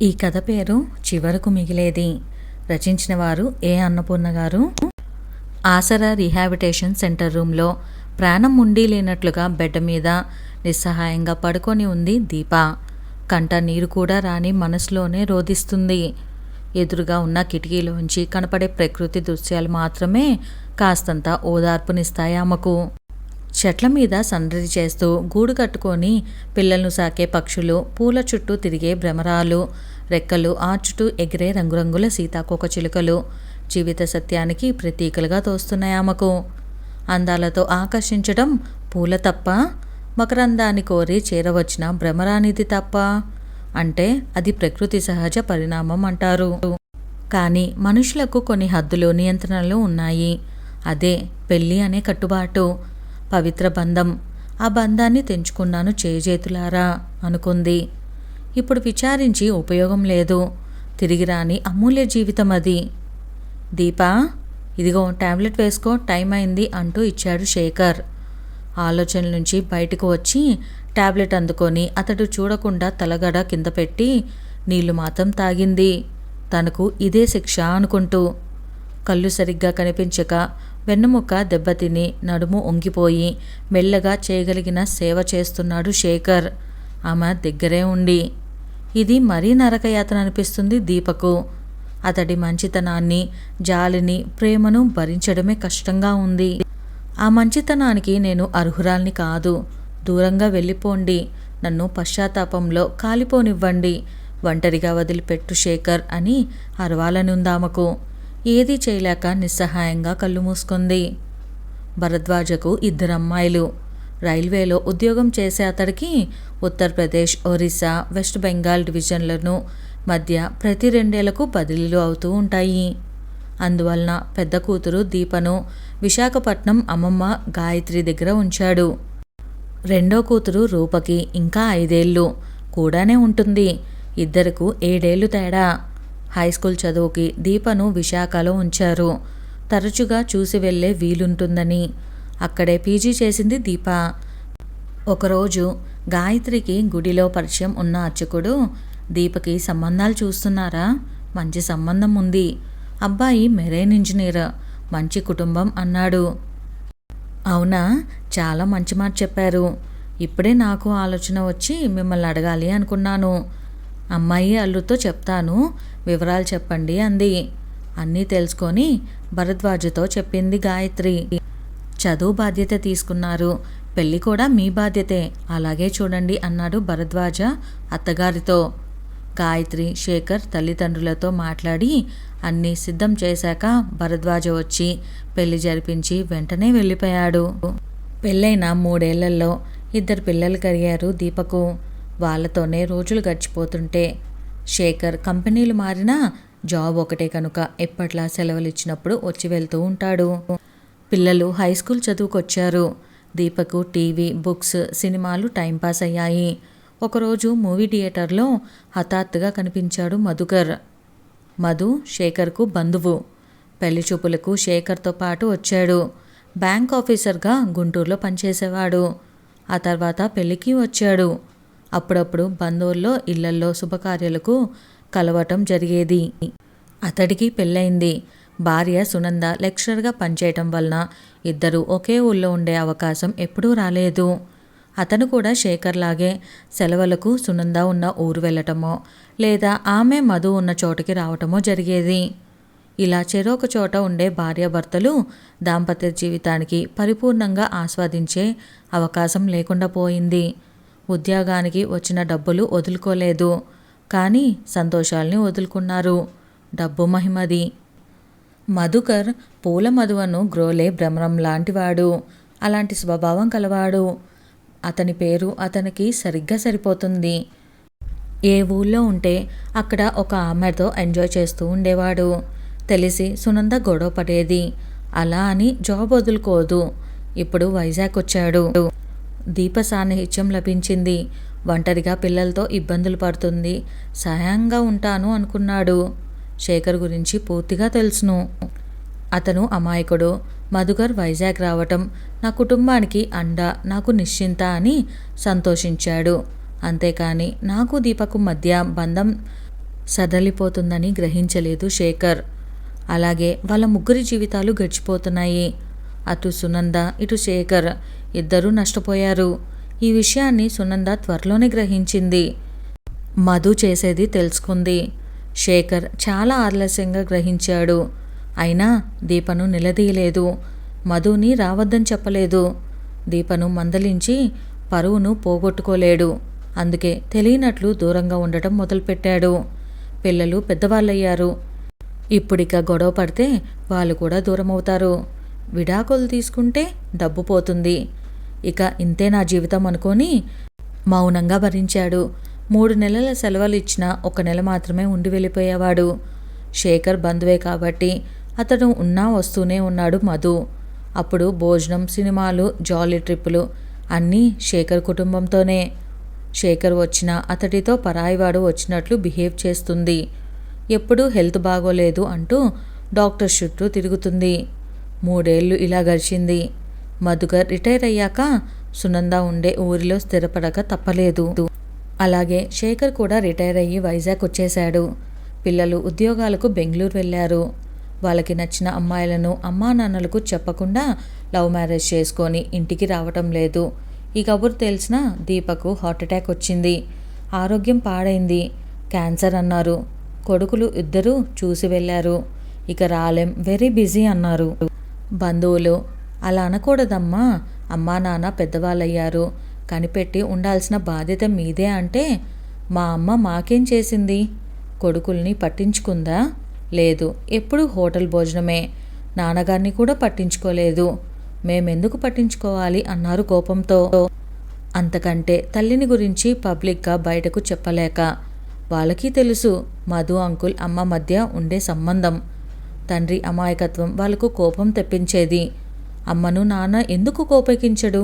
ఈ కథ పేరు చివరకు మిగిలేది. రచించిన వారు ఏ అన్నపూర్ణ గారు. ఆసరా రీహాబిటేషన్ సెంటర్ రూమ్లో ప్రాణం ఉండి లేనట్లుగా బెడ్ మీద నిస్సహాయంగా పడుకొని ఉంది దీప. కంట నీరు కూడా రాని మనసులోనే రోధిస్తుంది. ఎదురుగా ఉన్న కిటికీలోంచి కనపడే ప్రకృతి దృశ్యాలు మాత్రమే కాస్తంత ఓదార్పునిస్తాయి ఆమెకు. చెట్ల మీద సందడి చేస్తూ గూడు కట్టుకొని పిల్లలను సాకే పక్షులు, పూల చుట్టూ తిరిగే భ్రమరాలు, రెక్కలు ఆర్చుటూ ఎగిరే రంగురంగుల సీతాకోక చిలుకలు జీవిత సత్యానికి ప్రతీకలుగా తోస్తున్నాయి ఆమెకు. అందాలతో ఆకర్షించడం పూల తప్ప, మకరందాన్ని కోరి చేరవచ్చిన భ్రమరానిది తప్ప అంటే అది ప్రకృతి సహజ పరిణామం అంటారు. కానీ మనుషులకు కొన్ని హద్దులు, నియంత్రణలు ఉన్నాయి. అదే పెళ్ళి అనే కట్టుబాటు, పవిత్ర బంధం. ఆ బంధాన్ని తెంచుకున్నాను చేజేతులారా అనుకుంది. ఇప్పుడు విచారించి ఉపయోగం లేదు. తిరిగి రాని అమూల్య జీవితం అది. దీపా, ఇదిగో టాబ్లెట్ వేసుకో, టైం అయింది అంటూ ఇచ్చాడు శేఖర్. ఆలోచనల నుంచి బయటకు వచ్చి టాబ్లెట్ అందుకొని అతడు చూడకుండా తలగడ కింద పెట్టి నీళ్లు మాత్రం తాగింది. తనకు ఇదే శిక్ష అనుకుంటూ. కళ్ళు సరిగ్గా కనిపించక, వెన్నుముక్క దెబ్బతిని, నడుము ఒంగిపోయి మెల్లగా చేయగలిగిన సేవ చేస్తున్నాడు శేఖర్ ఆమె దగ్గరే ఉండి. ఇది మరీ నరకయాతన అనిపిస్తుంది దీపకు. అతడి మంచితనాన్ని, జాలిని, ప్రేమను భరించడమే కష్టంగా ఉంది. ఆ మంచితనానికి నేను అర్హురాల్ని కాదు. దూరంగా వెళ్ళిపోండి, నన్ను పశ్చాత్తాపంలో కాలిపోనివ్వండి, ఒంటరిగా వదిలిపెట్టు శేఖర్ అని అరవాలనుందామకు. ఏదీ చేయలేక నిస్సహాయంగా కళ్ళు మూసుకుంది. భరద్వాజకు 2 అమ్మాయిలు. రైల్వేలో ఉద్యోగం చేసే అతడికి ఉత్తరప్రదేశ్, ఒరిస్సా, వెస్ట్ బెంగాల్ డివిజన్లను మధ్య ప్రతి 2 ఏళ్లకు బదిలీలు అవుతూ ఉంటాయి. అందువలన పెద్ద కూతురు దీపను విశాఖపట్నం అమ్మమ్మ గాయత్రి దగ్గర ఉంచాడు. రెండో కూతురు రూపకి ఇంకా 5 ఏళ్ళు కూడానే ఉంటుంది. ఇద్దరకు 7 ఏళ్ళు తేడా. హైస్కూల్ చదువుకి దీపను విశాఖలో ఉంచారు. తరచుగా చూసి వెళ్లే వీలుంటుందని. అక్కడే పీజీ చేసింది దీప. ఒకరోజు గాయత్రికి గుడిలో పరిచయం ఉన్న అర్చకుడు, దీపకి సంబంధాలు చూస్తున్నారా? మంచి సంబంధం ఉంది. అబ్బాయి మెరైన్ ఇంజనీర్, మంచి కుటుంబం అన్నాడు. అవునా, చాలా మంచి మాట చెప్పారు. ఇప్పుడే నాకు ఆలోచన వచ్చి మిమ్మల్ని అడగాలి అనుకున్నాను. అమ్మాయి అల్లుతో చెప్తాను, వివరాలు చెప్పండి అంది. అన్నీ తెలుసుకొని భరద్వాజతో చెప్పింది గాయత్రి. చదువు బాధ్యత తీసుకున్నారు, పెళ్ళి కూడా మీ బాధ్యతే, అలాగే చూడండి అన్నాడు భరద్వాజ అత్తగారితో. గాయత్రి, శేఖర్ తల్లిదండ్రులతో మాట్లాడి అన్నీ సిద్ధం చేశాక భరద్వాజ వచ్చి పెళ్లి జరిపించి వెంటనే వెళ్ళిపోయాడు. పెళ్ళైన 3 ఏళ్లలో 2 పిల్లలు కలిగారు దీపకు. వాళ్ళతోనే రోజులు గడిచిపోతుంటే శేఖర్ కంపెనీలు మారినా జాబ్ ఒకటే కనుక ఎప్పట్లా సెలవులు ఇచ్చినప్పుడు వచ్చి వెళ్తూ ఉంటాడు. పిల్లలు హైస్కూల్ చదువుకొచ్చారు. దీపకు టీవీ, బుక్స్, సినిమాలు టైంపాస్ అయ్యాయి. ఒకరోజు మూవీ థియేటర్లో హఠాత్తుగా కనిపించాడు మధుకర్. మధు శేఖర్కు బంధువు. పెళ్లి చూపులకు శేఖర్తో పాటు వచ్చాడు. బ్యాంక్ ఆఫీసర్గా గుంటూరులో పనిచేసేవాడు. ఆ తర్వాత పెళ్లికి వచ్చాడు. అప్పుడప్పుడు బంధువుల్లో ఇళ్లల్లో శుభకార్యాలకు కలవటం జరిగేది. అతడికి పెళ్ళయింది. భార్య సునంద లెక్చరర్గా పనిచేయటం వలన ఇద్దరు ఒకే ఊళ్ళో ఉండే అవకాశం ఎప్పుడూ రాలేదు. అతను కూడా శేఖర్ లాగే సెలవులకు సునంద ఉన్న ఊరు వెళ్ళటమో లేదా ఆమె మధు ఉన్న చోటుకి రావటమో జరిగేది. ఇలా చెరొక చోట ఉండే భార్యాభర్తలు దాంపత్య జీవితానికి పరిపూర్ణంగా ఆస్వాదించే అవకాశం లేకుండా పోయింది. ఉద్యోగానికి వచ్చిన డబ్బులు వదులుకోలేదు, కానీ సంతోషాల్ని వదులుకున్నారు. డబ్బు మహిమది. మధుకర్ పూల మధువను గ్రోలే భ్రమరం లాంటివాడు. అలాంటి స్వభావం కలవాడు. అతని పేరు అతనికి సరిగ్గా సరిపోతుంది. ఏ ఊళ్ళో ఉంటే అక్కడ ఒక ఆమెతో ఎంజాయ్ చేస్తూ ఉండేవాడు. తెలిసి సునంద గొడవ పడేది. అలా అని జాబ్ వదులుకోదు. ఇప్పుడు వైజాగ్ వచ్చాడు. దీప సాన్నిహిత్యం లభించింది. ఒంటరిగా పిల్లలతో ఇబ్బందులు పడుతుంది. సహాయంగా ఉంటాను అనుకున్నాడు. శేఖర్ గురించి పూర్తిగా తెలుసును. అతను అమాయకుడు. మధుకర్ వైజాగ్ రావటం నా కుటుంబానికి అండ, నాకు నిశ్చింత అని సంతోషించాడు. అంతేకాని నాకు దీపకు మధ్య బంధం సడలిపోతుందని గ్రహించలేదు శేఖర్. అలాగే వాళ్ళ ముగ్గురి జీవితాలు గడిచిపోతున్నాయి. అటు సునంద, ఇటు శేఖర్ ఇద్దరూ నష్టపోయారు. ఈ విషయాన్ని సునంద త్వరలోనే గ్రహించింది. మధు చేసేది తెలుసుకుంది. శేఖర్ చాలా ఆలస్యంగా గ్రహించాడు. అయినా దీపను నిలదీయలేదు. మధుని రావద్దని చెప్పలేదు. దీపను మందలించి పరువును పోగొట్టుకోలేడు. అందుకే తెలియనట్లు దూరంగా ఉండటం మొదలుపెట్టాడు. పిల్లలు పెద్దవాళ్ళయ్యారు. ఇప్పుడిక గొడవ పడితే వాళ్ళు కూడా దూరమవుతారు. విడాకులు తీసుకుంటే డబ్బు పోతుంది. ఇక ఇంతే నా జీవితం అనుకొని మౌనంగా భరించాడు. 3 నెలల సెలవులు ఇచ్చినా 1 నెల మాత్రమే ఉండి వెళ్ళిపోయేవాడు. శేఖర్ బంధువే కాబట్టి అతడు ఉన్నా వస్తూనే ఉన్నాడు మధు. అప్పుడు భోజనం, సినిమాలు, జాలీ ట్రిప్పులు అన్నీ శేఖర్ కుటుంబంతోనే. శేఖర్ వచ్చినా అతడితో పరాయివాడు వచ్చినట్లు బిహేవ్ చేస్తుంది. ఎప్పుడూ హెల్త్ బాగోలేదు అంటూ డాక్టర్ చుట్టూ తిరుగుతుంది. 3 ఏళ్ళు ఇలా గడిచింది. మధుకర్ రిటైర్ అయ్యాక సునంద ఉండే ఊరిలో స్థిరపడక తప్పలేదు. అలాగే శేఖర్ కూడా రిటైర్ అయ్యి వైజాగ్ వచ్చేశాడు. పిల్లలు ఉద్యోగాలకు బెంగళూరు వెళ్ళారు. వాళ్ళకి నచ్చిన అమ్మాయిలను అమ్మా నాన్నలకు చెప్పకుండా లవ్ మ్యారేజ్ చేసుకొని ఇంటికి రావటం లేదు. ఈ కబురు తెలిసిన దీపకు హార్ట్అటాక్ వచ్చింది. ఆరోగ్యం పాడైంది. క్యాన్సర్ అన్నారు. కొడుకులు ఇద్దరూ చూసి వెళ్ళారు. ఇక రాలేం, వెరీ బిజీ అన్నారు. బంధువులు, అలా అనకూడదమ్మా, అమ్మా నాన్న పెద్దవాళ్ళయ్యారు, కనిపెట్టి ఉండాల్సిన బాధ్యత మీదే అంటే మా అమ్మ మాకేం చేసింది? కొడుకుల్ని పట్టించుకుందా? లేదు, ఎప్పుడూ హోటల్ భోజనమే. నాన్నగారిని కూడా పట్టించుకోలేదు. మేమెందుకు పట్టించుకోవాలి అన్నారు కోపంతో. అంతకంటే తల్లిని గురించి పబ్లిక్గా బయటకు చెప్పలేక. వాళ్ళకి తెలుసు మధు అంకుల్ అమ్మ మధ్య ఉండే సంబంధం. తండ్రి అమాయకత్వం వాళ్ళకు కోపం తెప్పించేది. అమ్మను నాన్న ఎందుకు కోపగించడు,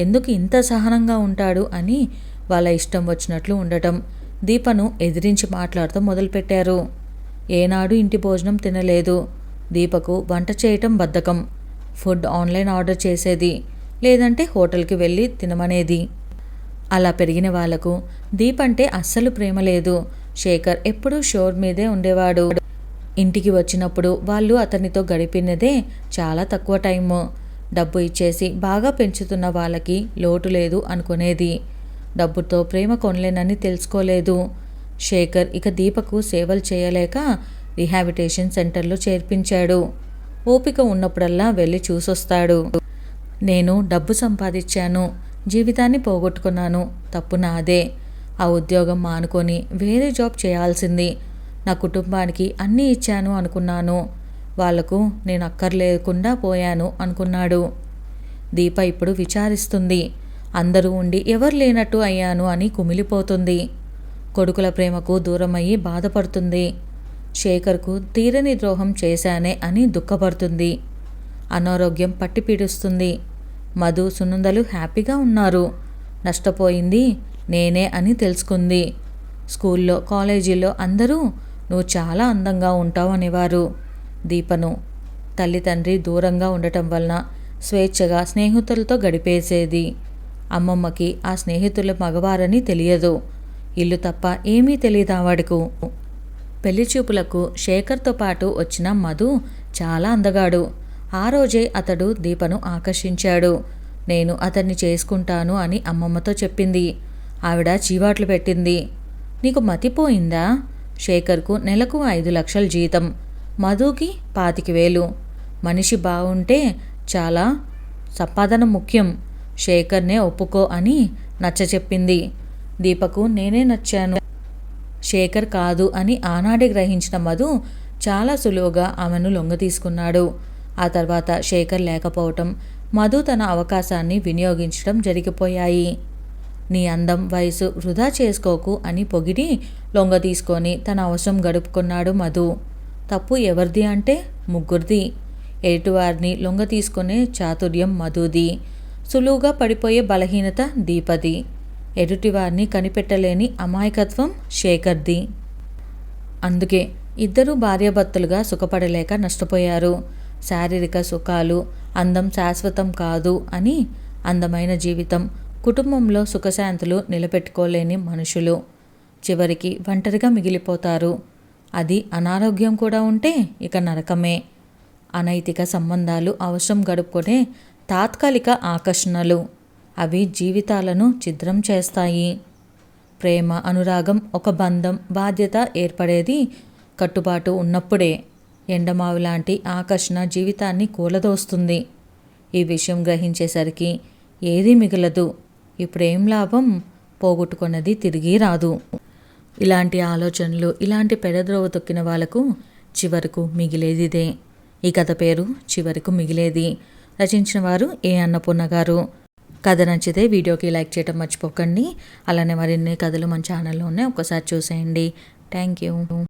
ఎందుకు ఇంత సహనంగా ఉంటాడు అని వాళ్ళ ఇష్టం వచ్చినట్లు ఉండటం. దీపను ఎదిరించి మాట్లాడుతూ మొదలుపెట్టారు. ఏనాడు ఇంటి భోజనం తినలేదు. దీపకు వంట చేయటం బద్ధకం. ఫుడ్ ఆన్లైన్ ఆర్డర్ చేసేది, లేదంటే హోటల్కి వెళ్ళి తినమనేది. అలా పెరిగిన వాళ్లకు దీప్ అంటే అస్సలు ప్రేమ లేదు. శేఖర్ ఎప్పుడూ షోర్ మీదే ఉండేవాడు. ఇంటికి వచ్చినప్పుడు వాళ్ళు అతనితో గడిపినదే చాలా తక్కువ టైము. డబ్బు ఇచ్చేసి బాగా పెంచుతున్న వాళ్ళకి లోటు లేదు అనుకునేది. డబ్బుతో ప్రేమ కొనలేనని తెలుసుకోలేదు. శేఖర్ ఇక దీపకు సేవలు చేయలేక రీహాబిలిటేషన్ సెంటర్లో చేర్పించాడు. ఓపిక ఉన్నప్పుడల్లా వెళ్ళి చూసొస్తాడు. నేను డబ్బు సంపాదించాను, జీవితాన్ని పోగొట్టుకున్నాను, తప్పు నాదే. ఆ ఉద్యోగం మానుకొని వేరే జాబ్ చేయాల్సింది. నా కుటుంబానికి అన్నీ ఇచ్చాను అనుకున్నాను, వాళ్లకు నేను అక్కర్లేకుండా పోయాను అనుకున్నాడు. దీప ఇప్పుడు విచారిస్తుంది. అందరూ ఉండి ఎవరు లేనట్టు అయ్యాను అని కుమిలిపోతుంది. కొడుకుల ప్రేమకు దూరమయ్యి బాధపడుతుంది. శేఖర్కు తీరని ద్రోహం చేశానే అని దుఃఖపడుతుంది. అనారోగ్యం పట్టి పీడిస్తుంది. మధు, సునందలు హ్యాపీగా ఉన్నారు. నష్టపోయింది నేనే అని తెలుసుకుంది. స్కూల్లో, కాలేజీల్లో అందరూ నువ్వు చాలా అందంగా ఉంటావు అనేవారు. దీపను తల్లి తండ్రి దూరంగా ఉండటం వలన స్వేచ్ఛగా స్నేహితులతో గడిపేసేది. అమ్మమ్మకి ఆ స్నేహితుల మగవారని తెలియదు. ఇల్లు తప్ప ఏమీ తెలియదు ఆవిడకు. పెళ్లి చూపులకు శేఖర్తో పాటు వచ్చిన మధు చాలా అందగాడు. ఆ రోజే అతడు దీపను ఆకర్షించాడు. నేను అతన్ని చేసుకుంటాను అని అమ్మమ్మతో చెప్పింది. ఆవిడ చీవాట్లు పెట్టింది. నీకు మతిపోయిందా? శేఖర్కు నెలకు 5 లక్షల జీతం, మధుకి 25,000. మనిషి బాగుంటే చాలా, సంపాదన ముఖ్యం. శేఖర్నే ఒప్పుకో అని నచ్చచెప్పింది. దీపకు నేనే నచ్చాను, శేఖర్ కాదు అని ఆనాడే గ్రహించిన మధు చాలా సులువుగా ఆమెను లొంగతీసుకున్నాడు. ఆ తర్వాత శేఖర్ లేకపోవటం, మధు తన అవకాశాన్ని వినియోగించడం జరిగిపోయాయి. నీ అందం, వయసు వృధా చేసుకోకు అని పొగిడి లొంగ తీసుకొని తన అవసరం గడుపుకున్నాడు మధు. తప్పు ఎవరిది అంటే ముగ్గురిది. ఎటువారిని లొంగ తీసుకునే చాతుర్యం మధుది. సులువుగా పడిపోయే బలహీనత దీపది. ఎదుటివారిని కనిపెట్టలేని అమాయకత్వం శేఖర్ది. అందుకే ఇద్దరూ భార్యాభర్తలుగా సుఖపడలేక నష్టపోయారు. శారీరక సుఖాలు, అందం శాశ్వతం కాదు అని, అందమైన జీవితం, కుటుంబంలో సుఖశాంతులు నిలబెట్టుకోలేని మనుషులు. చివరికి ఒంటరిగా మిగిలిపోతారు. అది అనారోగ్యం కూడా ఉంటే ఇక నరకమే. అనైతిక సంబంధాలు అవసరం గడుపుకునే తాత్కాలిక ఆకర్షణలు, అవి జీవితాలను ఛిద్రం చేస్తాయి. ప్రేమ, అనురాగం, ఒక బంధం, బాధ్యత ఏర్పడేది కట్టుబాటు ఉన్నప్పుడే. ఎండమావి లాంటి ఆకర్షణ జీవితాన్ని కూలదోస్తుంది. ఈ విషయం గ్రహించేసరికి ఏదీ మిగలదు. ఇప్పుడేం లాభం, పోగొట్టుకున్నది తిరిగి రాదు. ఇలాంటి ఆలోచనలు, ఇలాంటి పెడద్రోవ తొక్కిన వాళ్లకు చివరకు మిగిలేదిదే. ఈ కథ పేరు చివరకు మిగిలేది. రచించిన వారు ఏ అన్నపూర్ణ గారు. కథ నచ్చితే వీడియోకి లైక్ చేయడం మర్చిపోకండి. అలానే మరిన్ని కథలు మన ఛానల్లో ఉన్నాయి, ఒకసారి చూసేయండి. Thank you.